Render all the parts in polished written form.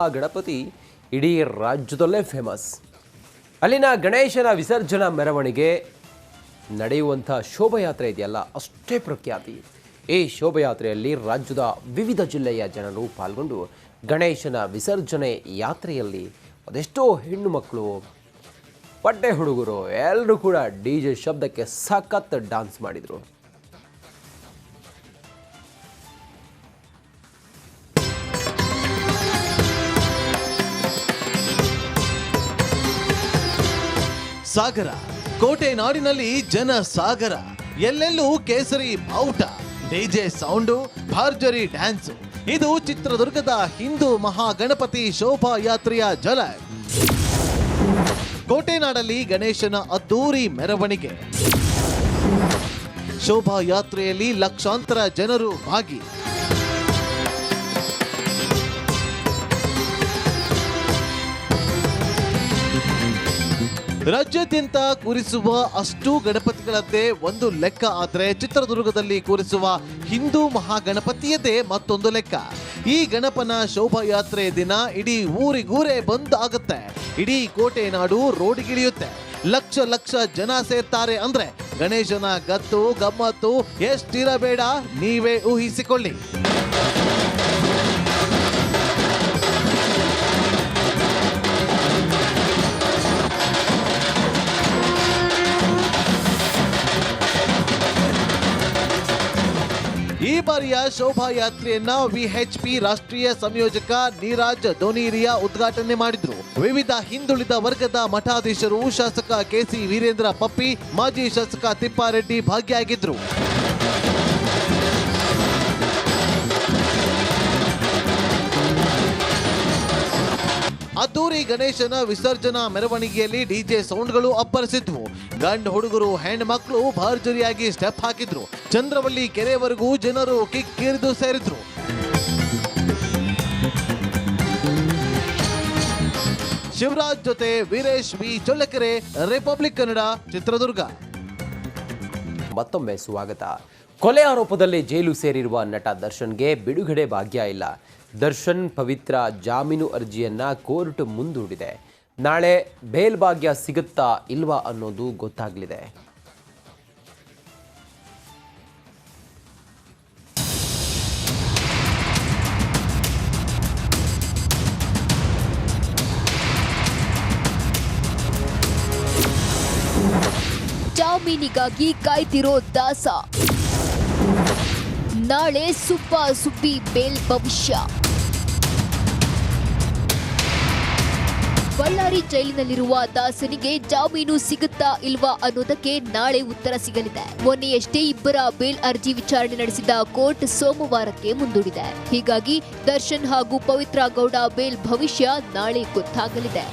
ಆ ಗಣಪತಿ ಇಡೀ ರಾಜ್ಯದಲ್ಲೇ ಫೇಮಸ್. ಅಲ್ಲಿನ ಗಣೇಶನ ವಿಸರ್ಜನಾ ಮೆರವಣಿಗೆ ನಡೆಯುವಂಥ ಶೋಭಾಯಾತ್ರೆ ಇದೆಯಲ್ಲ, ಅಷ್ಟೇ ಪ್ರಖ್ಯಾತಿ. ಈ ಶೋಭಾಯಾತ್ರೆಯಲ್ಲಿ ರಾಜ್ಯದ ವಿವಿಧ ಜಿಲ್ಲೆಯ ಜನರು ಪಾಲ್ಗೊಂಡು ಗಣೇಶನ ವಿಸರ್ಜನೆ ಯಾತ್ರೆಯಲ್ಲಿ ಅದೆಷ್ಟೋ ಹೆಣ್ಣು ಮಕ್ಕಳು, ಪಡ್ಡೆ ಹುಡುಗರು ಎಲ್ಲರೂ ಕೂಡ DJ ಶಬ್ದಕ್ಕೆ ಸಖತ್ ಡ್ಯಾನ್ಸ್ ಮಾಡಿದರು. ಸಾಗರ ಕೋಟೆ ನಾಡಿನಲ್ಲಿ ಜನ ಸಾಗರ, ಎಲ್ಲೆಲ್ಲೂ ಕೇಸರಿ ಬಾವುಟ, ಡಿಜೆ ಸೌಂಡು, ಭರ್ಜರಿ ಡ್ಯಾನ್ಸ್. ಇದು ಚಿತ್ರದುರ್ಗದ ಹಿಂದೂ ಮಹಾಗಣಪತಿ ಶೋಭಾಯಾತ್ರೆಯ ಝಲಕ್. ಕೋಟೆ ನಾಡಲ್ಲಿ ಗಣೇಶನ ಅದ್ದೂರಿ ಮೆರವಣಿಗೆ, ಶೋಭಾಯಾತ್ರೆಯಲ್ಲಿ ಲಕ್ಷಾಂತರ ಜನರು ಭಾಗಿ. ರಾಜ್ಯಾದ್ಯಂತ ಕೂರಿಸುವ ಅಷ್ಟು ಗಣಪತಿಗಳದ್ದೇ ಒಂದು ಲೆಕ್ಕ ಆದ್ರೆ, ಚಿತ್ರದುರ್ಗದಲ್ಲಿ ಕೂರಿಸುವ ಹಿಂದೂ ಮಹಾಗಣಪತಿಯದೇ ಮತ್ತೊಂದು ಲೆಕ್ಕ. ಈ ಗಣಪನ ಶೋಭಾಯಾತ್ರೆ ದಿನ ಇಡೀ ಊರಿಗೂರೇ ಬಂದ್ ಆಗುತ್ತೆ. ಇಡೀ ಕೋಟೆ ನಾಡು ರೋಡಿಗಿಳಿಯುತ್ತೆ. ಲಕ್ಷ ಲಕ್ಷ ಜನ ಸೇರ್ತಾರೆ ಅಂದ್ರೆ ಗಣೇಶನ ಗತ್ತು ಗಮ್ಮತ್ತು ಎಷ್ಟಿರಬೇಡ, ನೀವೇ ಊಹಿಸಿಕೊಳ್ಳಿ. ಈ ಬಾರಿಯ ಶೋಭಾಯಾತ್ರೆಯನ್ನ VHP ರಾಷ್ಟ್ರೀಯ ಸಂಯೋಜಕ ನೀರಾಜ್ ದೋನಿರಿಯಾ ಉದ್ಘಾಟನೆ ಮಾಡಿದ್ರು. ವಿವಿಧ ಹಿಂದುಳಿದ ವರ್ಗದ ಮಠಾಧೀಶರು, ಶಾಸಕ KC ವೀರೇಂದ್ರ ಪಪ್ಪಿ, ಮಾಜಿ ಶಾಸಕ ತಿಪ್ಪಾರೆಡ್ಡಿ ಭಾಗಿಯಾಗಿದ್ರು. ಅದ್ದೂರಿ ಗಣೇಶನ ವಿಸರ್ಜನಾ ಮೆರವಣಿಗೆಯಲ್ಲಿ DJ ಸೌಂಡ್ಗಳು ಅಬ್ಬರಿಸಿದ್ವು. ಗಂಡು ಹುಡುಗರು ಹೆಣ್ಣು ಮಕ್ಕಳು ಭರ್ಜರಿಯಾಗಿ ಸ್ಟೆಪ್ ಹಾಕಿದ್ರು. ಚಂದ್ರವಳ್ಳಿ ಕೆರೆವರೆಗೂ ಜನರು ಕಿಕ್ಕಿರಿದು ಸೇರಿದ್ರು. ಶಿವರಾಜ್ ಜೊತೆ ವೀರೇಶ್ ವಿ ಚೊಳ್ಳಕೆರೆ, ರಿಪಬ್ಲಿಕ್ ಕನ್ನಡ, ಚಿತ್ರದುರ್ಗ. ಮತ್ತೊಮ್ಮೆ ಸ್ವಾಗತ. ಕೊಲೆ ಆರೋಪದಲ್ಲಿ ಜೈಲು ಸೇರಿರುವ ನಟ ದರ್ಶನ್ಗೆ ಬಿಡುಗಡೆ ಭಾಗ್ಯ ಇಲ್ಲ. ದರ್ಶನ್ ಪವಿತ್ರ ಜಾಮೀನು ಅರ್ಜಿಯನ್ನ ಕೋರ್ಟ್ ಮುಂದೂಡಿದೆ. ನಾಳೆ ಬೇಲ್ ಭಾಗ್ಯ ಸಿಗುತ್ತಾ ಇಲ್ವಾ ಅನ್ನೋದು ಗೊತ್ತಾಗಲಿದೆ. ಜಾಮೀನಿಗಾಗಿ ಕಾಯ್ತಿರೋ ದಾಸ, ನಾಳೆ ಸುಬ್ಬ ಸುಬ್ಬಿ ಬೇಲ್ ಭವಿಷ್ಯ. ಬಳ್ಳಾರಿ ಜೈಲಿನಲ್ಲಿರುವ ದಾಸನಿಗೆ ಜಾಮೀನು ಸಿಗುತ್ತಾ ಇಲ್ವಾ ಅನ್ನೋದಕ್ಕೆ ನಾಳೆ ಉತ್ತರ ಸಿಗಲಿದೆ. ಮೊನ್ನೆಯಷ್ಟೇ ಇಬ್ಬರ ಬೇಲ್ ಅರ್ಜಿ ವಿಚಾರಣೆ ನಡೆಸಿದ ಕೋರ್ಟ್ ಸೋಮವಾರಕ್ಕೆ ಮುಂದೂಡಿದೆ. ಹೀಗಾಗಿ ದರ್ಶನ್ ಹಾಗೂ ಪವಿತ್ರ ಗೌಡ ಬೇಲ್ ಭವಿಷ್ಯ ನಾಳೆ ಗೊತ್ತಾಗಲಿದೆ.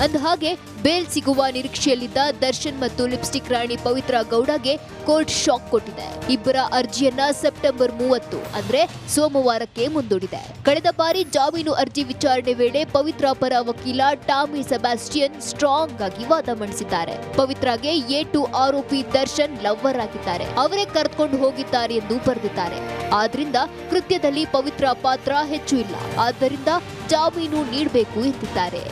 ಅಂದಹಾಗೆ ಬೇಲ್ ಸಿಗುವ ನಿರೀಕ್ಷೆಯಲ್ಲಿದ್ದ ದರ್ಶನ್ ಮತ್ತು ಲಿಪ್ಸ್ಟಿಕ್ ರಾಣಿ ಪವಿತ್ರ ಗೌಡಗೆ ಕೋರ್ಟ್ ಶಾಕ್ ಕೊಟ್ಟಿದೆ. ಇಬ್ಬರ ಅರ್ಜಿಯನ್ನ ಸೆಪ್ಟೆಂಬರ್ 30 ಅಂದ್ರೆ ಸೋಮವಾರಕ್ಕೆ ಮುಂದೂಡಿದೆ. ಕಳೆದ ಬಾರಿ ಜಾಮೀನು ಅರ್ಜಿ ವಿಚಾರಣೆ ವೇಳೆ ಪವಿತ್ರ ಪರ ವಕೀಲ ಟಾಮಿ ಸೆಬಾಸ್ಟಿಯನ್ ಸ್ಟ್ರಾಂಗ್ ಆಗಿ ವಾದ ಮಂಡಿಸಿದ್ದಾರೆ. ಪವಿತ್ರಗೆ A2 ಆರೋಪಿ ದರ್ಶನ್ ಲವ್ವರ್ ಆಗಿದ್ದಾರೆ, ಅವರೇ ಕರೆದುಕೊಂಡು ಹೋಗಿದ್ದಾರೆ ಎಂದು ಬರೆದಿದ್ದಾರೆ. ಆದ್ರಿಂದ ಕೃತ್ಯದಲ್ಲಿ ಪವಿತ್ರ ಪಾತ್ರ ಹೆಚ್ಚು ಇಲ್ಲ, ಆದ್ದರಿಂದ ಜಾಮೀನು ನೀಡಬೇಕು ಎಂದಿದ್ದಾರೆ.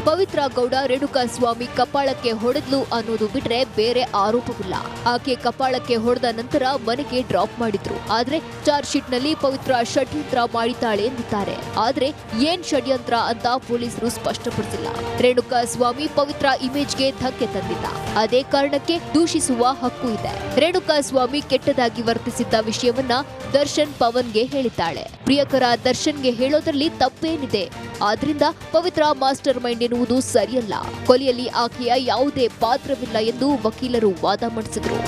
ಪವಿತ್ರ ಗೌಡ ರೇಣುಕಾಸ್ವಾಮಿ ಕಪಾಳಕ್ಕೆ ಹೊಡೆದ್ಲು ಅನ್ನೋದು ಬಿಟ್ರೆ ಬೇರೆ ಆರೋಪವಿಲ್ಲ. ಆಕೆ ಕಪಾಳಕ್ಕೆ ಹೊಡೆದ ನಂತರ ಮನೆಗೆ ಡ್ರಾಪ್ ಮಾಡಿದ್ರು. ಆದ್ರೆ ಚಾರ್ಜ್ ಶೀಟ್ ನಲ್ಲಿ ಪವಿತ್ರ ಷಡ್ಯಂತ್ರ ಮಾಡಿದ್ದಾಳೆ ಎಂದಿದ್ದಾರೆ. ಆದ್ರೆ ಏನ್ ಷಡ್ಯಂತ್ರ ಅಂತ ಪೊಲೀಸರು ಸ್ಪಷ್ಟಪಡಿಸಿಲ್ಲ. ರೇಣುಕಾಸ್ವಾಮಿ ಪವಿತ್ರ ಇಮೇಜ್ಗೆ ಧಕ್ಕೆ ತಂದಿಲ್ಲ, ಅದೇ ಕಾರಣಕ್ಕೆ ದೂಷಿಸುವ ಹಕ್ಕು ಇದೆ. ರೇಣುಕಾಸ್ವಾಮಿ ಕೆಟ್ಟದಾಗಿ ವರ್ತಿಸಿದ್ದ ವಿಷಯವನ್ನ ದರ್ಶನ್ ಪವನ್ಗೆ ಹೇಳಿದ್ದಾಳೆ. ಪ್ರಿಯಕರ ದರ್ಶನ್ಗೆ ಹೇಳೋದ್ರಲ್ಲಿ ತಪ್ಪೇನಿದೆ, ಆದ್ರಿಂದ ಪವಿತ್ರ ಮಾಸ್ಟರ್ ಮೈಂಡ್ ಎನ್ನುವುದು ಸರಿಯಲ್ಲ. ಕೊಲೆಯಲ್ಲಿ ಆಕೆಯ ಯಾವುದೇ ಪಾತ್ರವಿಲ್ಲ ಎಂದು ವಕೀಲರು ವಾದ ಮಂಡಿಸಿದರು.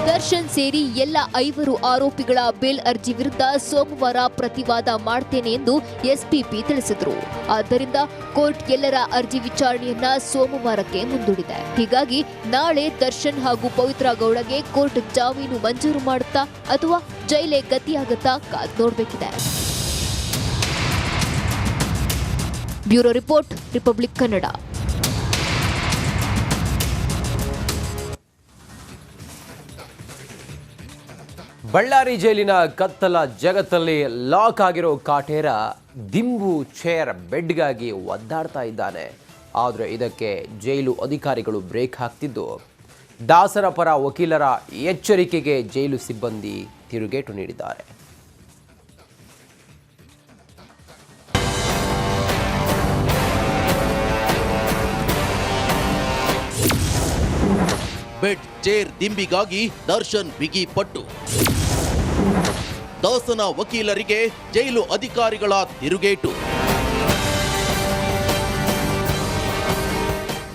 ದರ್ಶನ್ ಸೇರಿ ಎಲ್ಲ 5 ಆರೋಪಿಗಳ ಬೇಲ್ ಅರ್ಜಿ ವಿರುದ್ಧ ಸೋಮವಾರ ಪ್ರತಿವಾದ ಮಾಡ್ತೇನೆ ಎಂದು SPP ತಿಳಿಸಿದ್ರು. ಆದ್ದರಿಂದ ಕೋರ್ಟ್ ಎಲ್ಲರ ಅರ್ಜಿ ವಿಚಾರಣೆಯನ್ನ ಸೋಮವಾರಕ್ಕೆ ಮುಂದೂಡಿದೆ. ಹೀಗಾಗಿ ನಾಳೆ ದರ್ಶನ್ ಹಾಗೂ ಪವಿತ್ರ ಗೌಡಗೆ ಕೋರ್ಟ್ ಜಾಮೀನು ಮಂಜೂರು ಮಾಡುತ್ತಾ ಅಥವಾ ಜೈಲೇ ಗತಿಯಾಗುತ್ತಾ ಕಾದ್ ನೋಡಬೇಕಿದೆ. Bureau report, republic Kannada. Ballari ಜೈಲಿನ ಕತ್ತಲ ಜಗತ್ತಲ್ಲಿ ಲಾಕ್ ಆಗಿರೋ ಕಾಟೇರ ದಿಂಬು ಚೇರ್ ಬೆಡ್ಗಾಗಿ ಒದ್ದಾಡ್ತಾ ಇದ್ದಾನೆ. ಆದರೆ ಇದಕ್ಕೆ ಜೈಲು ಅಧಿಕಾರಿಗಳು ಬ್ರೇಕ್ ಹಾಕ್ತಿದ್ದು, ದಾಸರ ಪರ ವಕೀಲರ ಎಚ್ಚರಿಕೆಗೆ ಜೈಲು ಸಿಬ್ಬಂದಿ ತಿರುಗೇಟು ನೀಡಿದ್ದಾರೆ. ಬೆಡ್ ಚೇರ್ ದಿಂಬಿಗಾಗಿ ದರ್ಶನ್ ಬಿಗಿ ಪಟ್ಟು. ದಾಸನ ವಕೀಲರಿಗೆ ಜೈಲು ಅಧಿಕಾರಿಗಳ ತಿರುಗೇಟು.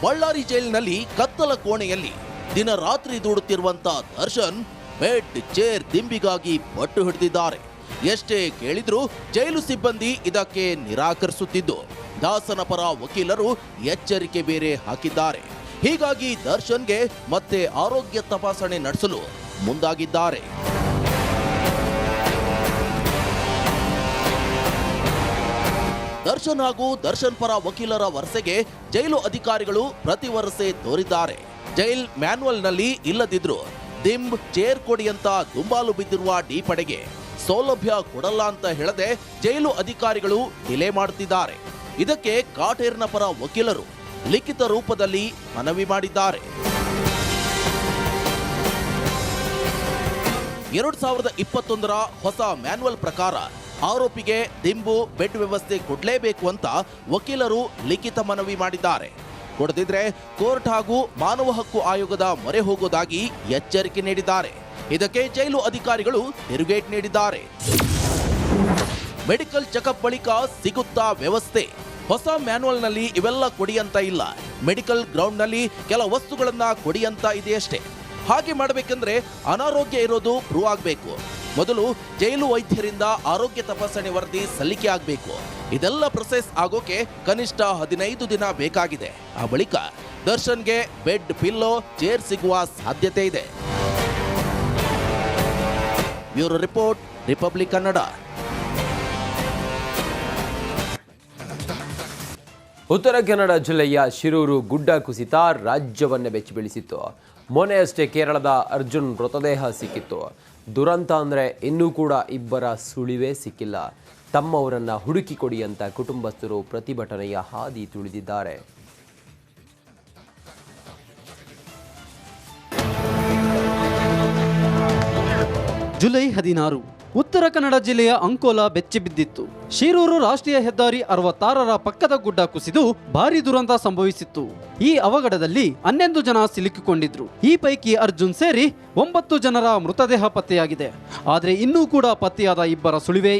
ಬಳ್ಳಾರಿ ಜೈಲಿನಲ್ಲಿ ಕತ್ತಲ ಕೋಣೆಯಲ್ಲಿ ದಿನ ರಾತ್ರಿ ದೂಡುತ್ತಿರುವಂತ ದರ್ಶನ್ ಬೆಡ್ ಚೇರ್ ದಿಂಬಿಗಾಗಿ ಪಟ್ಟು ಹಿಡಿದಿದ್ದಾರೆ. ಎಷ್ಟೇ ಕೇಳಿದ್ರೂ ಜೈಲು ಸಿಬ್ಬಂದಿ ಇದಕ್ಕೆ ನಿರಾಕರಿಸುತ್ತಿದ್ದು, ದಾಸನ ಪರ ವಕೀಲರು ಎಚ್ಚರಿಕೆ ಬೇರೆ ಹಾಕಿದ್ದಾರೆ. ಹೀಗಾಗಿ ದರ್ಶನ್ಗೆ ಮತ್ತೆ ಆರೋಗ್ಯ ತಪಾಸಣೆ ನಡೆಸಲು ಮುಂದಾಗಿದ್ದಾರೆ. ದರ್ಶನ್ ಹಾಗೂ ದರ್ಶನ್ ಪರ ವಕೀಲರ ವರಸೆಗೆ ಜೈಲು ಅಧಿಕಾರಿಗಳು ಪ್ರತಿ ವರಸೆ ತೋರಿದ್ದಾರೆ. ಜೈಲ್ ಮ್ಯಾನ್ಯುವಲ್ನಲ್ಲಿ ಇಲ್ಲದಿದ್ರು ದಿಂಬ್ ಚೇರ್ ಕೊಡಿ ಅಂತ ದುಂಬಾಲು ಬಿದ್ದಿರುವ ಡಿ ಪಡೆಗೆ ಸೌಲಭ್ಯ ಕೊಡಲ್ಲ ಅಂತ ಹೇಳದೆ ಜೈಲು ಅಧಿಕಾರಿಗಳು ಡಿಲೇ ಮಾಡುತ್ತಿದ್ದಾರೆ. ಇದಕ್ಕೆ ಕಾಟೇರ್ನ ಪರ ವಕೀಲರು ಲಿಖಿತ ರೂಪದಲ್ಲಿ ಮನವಿ ಮಾಡಿದ್ದಾರೆ. 2021ರ ಹೊಸ ಮ್ಯಾನ್ಯುವಲ್ ಪ್ರಕಾರ ಆರೋಪಿಗೆ ದಿಂಬು ಬೆಡ್ ವ್ಯವಸ್ಥೆ ಕೊಡಲೇಬೇಕು ಅಂತ ವಕೀಲರು ಲಿಖಿತ ಮನವಿ ಮಾಡಿದ್ದಾರೆ. ಕೊಡದಿದ್ರೆ ಕೋರ್ಟ್ ಹಾಗೂ ಮಾನವ ಹಕ್ಕು ಆಯೋಗದ ಮೊರೆ ಹೋಗೋದಾಗಿ ಎಚ್ಚರಿಕೆ ನೀಡಿದ್ದಾರೆ. ಇದಕ್ಕೆ ಜೈಲು ಅಧಿಕಾರಿಗಳು ತಿರುಗೇಟು ನೀಡಿದ್ದಾರೆ. ಮೆಡಿಕಲ್ ಚೆಕಪ್ ಬಳಿಕ ಸಿಗುತ್ತಾ ವ್ಯವಸ್ಥೆ? ಹೊಸ ಮ್ಯಾನ್ಯುವಲ್ನಲ್ಲಿ ಇವೆಲ್ಲ ಕೊಡಿ ಅಂತ ಇಲ್ಲ. ಮೆಡಿಕಲ್ ಗ್ರೌಂಡ್ನಲ್ಲಿ ಕೆಲ ವಸ್ತುಗಳನ್ನ ಕೊಡಿ ಅಂತ ಇದೆಯಷ್ಟೇ. ಹಾಗೆ ಮಾಡಬೇಕಂದ್ರೆ ಅನಾರೋಗ್ಯ ಇರೋದು ಪ್ರೂವ್ ಆಗಬೇಕು. ಮೊದಲು ಜೈಲು ವೈದ್ಯರಿಂದ ಆರೋಗ್ಯ ತಪಾಸಣೆ ವರದಿ ಸಲ್ಲಿಕೆ ಆಗಬೇಕು. ಇದೆಲ್ಲ ಪ್ರೊಸೆಸ್ ಆಗೋಕೆ ಕನಿಷ್ಠ 15 ದಿನ ಬೇಕಾಗಿದೆ. ಆ ಬಳಿಕ ದರ್ಶನ್ಗೆ ಬೆಡ್, ಪಿಲ್ಲೋ, ಚೇರ್ ಸಿಗುವ ಸಾಧ್ಯತೆ ಇದೆ. Bureau report, republic Kannada. Uttara Kannada ಜಿಲ್ಲೆಯ ಶಿರೂರು ಗುಡ್ಡ ಕುಸಿತ ರಾಜ್ಯವನ್ನೇ ಬೆಚ್ಚಿ ಬೀಳಿಸಿತ್ತು. ಮೊನ್ನೆಯಷ್ಟೇ ಕೇರಳದ ಅರ್ಜುನ್ ಮೃತದೇಹ ಸಿಕ್ಕಿತ್ತು. ದುರಂತ ಅಂದರೆ ಇನ್ನೂ ಕೂಡ ಇಬ್ಬರ ಸುಳಿವೇ ಸಿಕ್ಕಿಲ್ಲ. ತಮ್ಮವರನ್ನ ಹುಡುಕಿ ಕೊಡಿ ಅಂತ ಕುಟುಂಬಸ್ಥರು ಪ್ರತಿಭಟನೆಯ ಹಾದಿ ತುಳಿದಿದ್ದಾರೆ. ಜುಲೈ 16 ಉತ್ತರ ಕನ್ನಡ ಜಿಲ್ಲೆಯ ಅಂಕೋಲಾ ಬೆಚ್ಚಿಬಿದ್ದಿತ್ತು. ಶಿರೂರು ರಾಷ್ಟ್ರೀಯ ಹೆದ್ದಾರಿ 66ರ ಪಕ್ಕದ ಗುಡ್ಡ ಕುಸಿದು ಭಾರೀ ದುರಂತ ಸಂಭವಿಸಿತ್ತು. ಈ ಅವಘಡದಲ್ಲಿ 11 ಜನ ಸಿಲುಕಿಕೊಂಡಿದ್ರು. ಈ ಪೈಕಿ ಅರ್ಜುನ್ ಸೇರಿ 9 ಜನರ ಮೃತದೇಹ ಪತ್ತೆಯಾಗಿದೆ. ಆದರೆ ಇನ್ನೂ ಕೂಡ ಪತ್ತೆಯಾದ ಇಬ್ಬರ ಸುಳಿವೇ